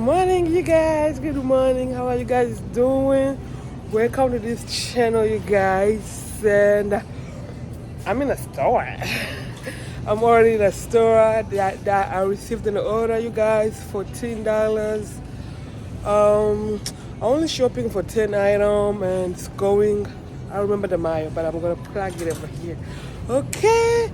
morning, you guys. Good morning. How are you guys doing? Welcome to this channel, you guys. And I'm in a store. I'm already in a store that I received an order, you guys, $14. I'm only shopping for 10 items and it's going. I remember the mile, but I'm gonna plug it over here. Okay.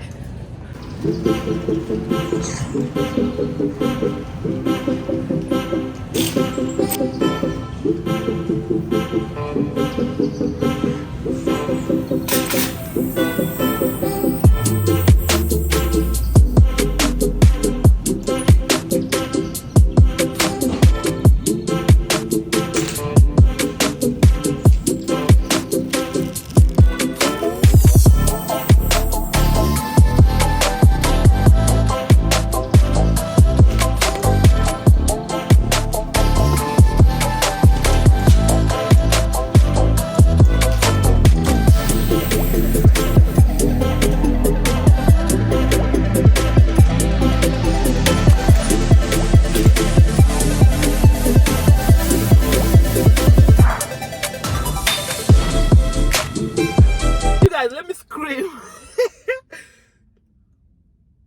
Let me scream.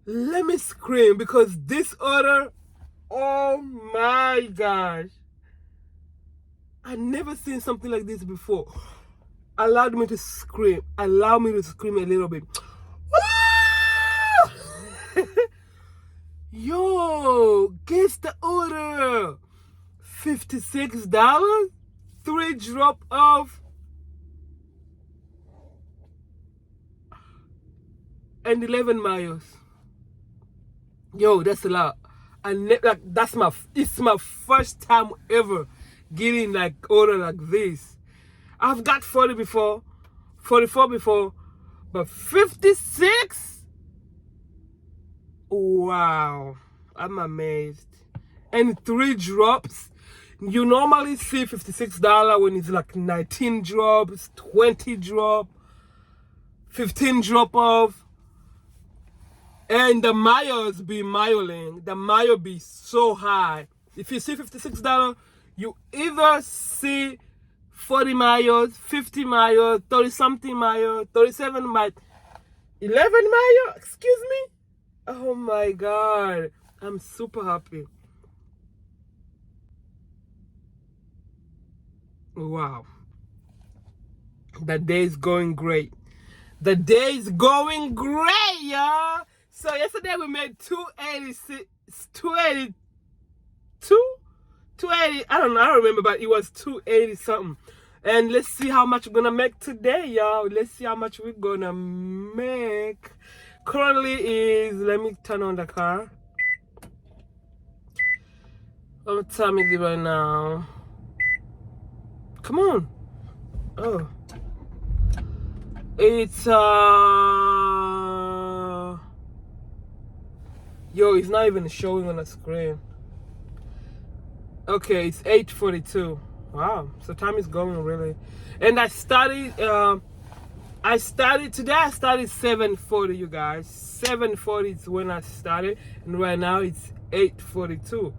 Let me scream because this order, oh my gosh, I never seen something like this before. Allowed me to scream. Allow me to scream a little bit. Yo, guess the order. $56. 3 drop off. And 11 miles. Yo, that's a lot. And like it's my first time ever getting like order like this. I've got 40 before, 44 before, but 56? Wow, I'm amazed. And 3 drops. You normally see $56 when it's like 19 drops, 20 drop, 15 drop off. And the miles be miling. The mile be so high. If you see $56, you either see 40 miles, 50 miles, 30-something miles, 37 miles, 11 miles, excuse me? Oh my God. I'm super happy. Wow. The day is going great. The day is going great, y'all. So yesterday we made 280, I don't know, I don't remember, but it was 280 something. And let's see how much we're gonna make today, y'all. Let's see how much we're gonna make. Currently is, let me turn on the car. What time is it right now? Come on. Oh. It's yo, it's not even showing on the screen. Okay, it's 8:42. Wow, so time is going really. And I started today. I started 7:40, you guys. 7:40 is when I started, and right now it's 8:42.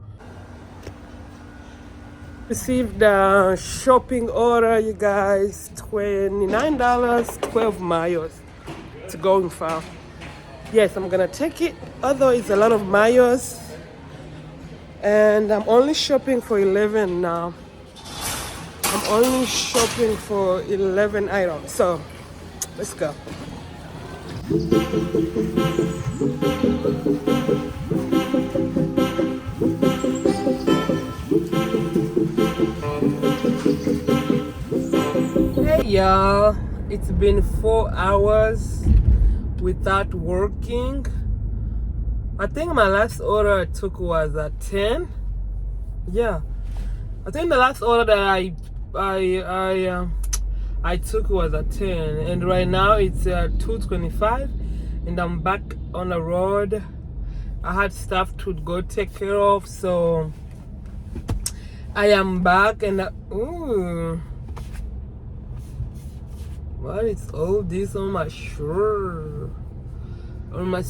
Received the shopping order, you guys. $29, 12 miles. It's going far. Yes, I'm gonna take it, although it's a lot of miles. And I'm only shopping for 11 now. I'm only shopping for 11 items. So, let's go. Hey y'all, it's been 4 hours without working. I think my last order I took was at 10. Yeah, I think the last order that I took was at 10, and right now it's 2:25, and I'm back on the road. I had stuff to go take care of, so I am back. And ooh, what is all this on my shirt? On my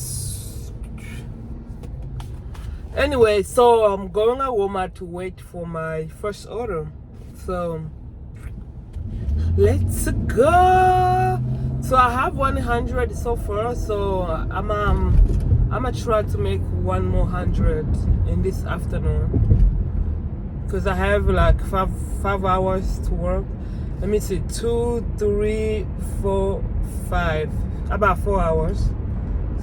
Anyway, so I'm going at Walmart to wait for my first order. So let's go. So I have 100 so far. So I'm gonna try to make one more 100 in this afternoon because I have like five hours to work. Let me see, 2, 3, 4, 5, about 4 hours.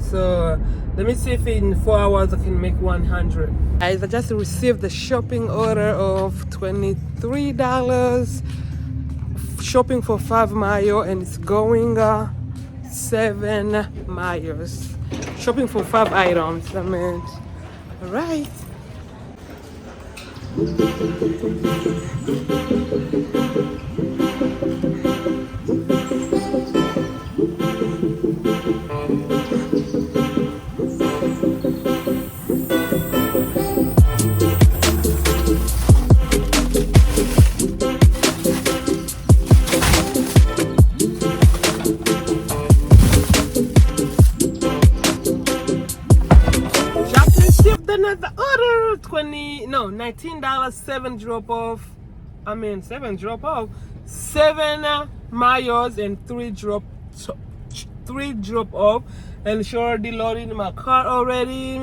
So let me see if in 4 hours I can make 100. Guys, I just received the shopping order of $23. Shopping for 5 miles and it's going 7 miles. Shopping for 5 items, I meant. All right. Another order, $19, 7 drop off. 7 miles and 3 drop off, and she already loaded in my car already.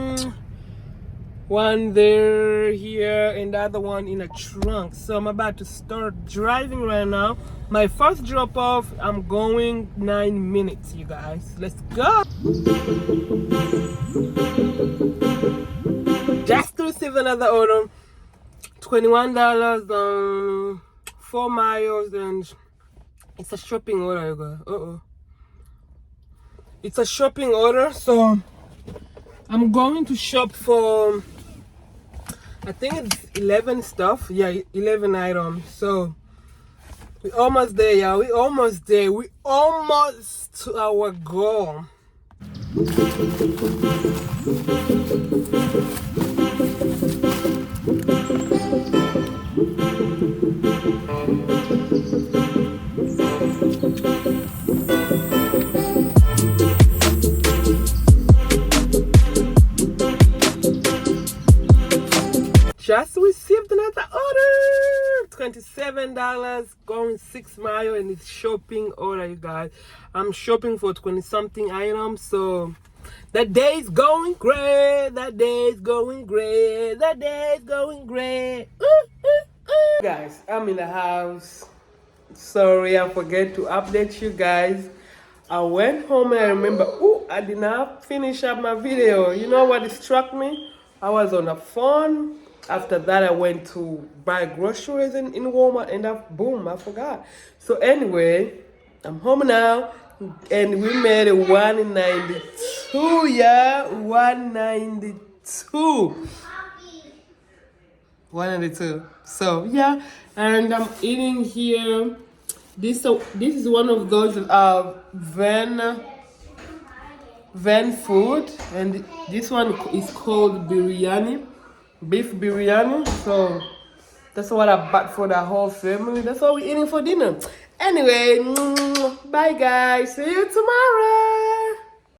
One there, here, and the other one in a trunk. So I'm about to start driving right now. My first drop off, I'm going 9 minutes, you guys. Let's go. Just received another order, $21, 4 miles, and it's a shopping order, you guys. It's a shopping order, so I'm going to shop for, I think it's 11 stuff. Yeah, 11 items. So we almost there, y'all. We almost there. We almost to our goal. Just received another order, $27, going 6 miles, and it's shopping order, you guys. I'm shopping for 20 something items, so that day is going great. That day is going great. That day is going great. Guys, I'm in the house. Sorry, I forget to update you guys. I went home and I remember, I did not finish up my video. You know what struck me? I was on the phone. After that, I went to buy groceries in Walmart, and boom, I forgot. So anyway, I'm home now, and we made a 192, yeah, 192. 192. So yeah, and I'm eating here. This is one of those van food, and this one is called biryani. Beef biryani. So that's what I bought for the whole family. That's what we're eating for dinner. Anyway, bye guys. See you tomorrow.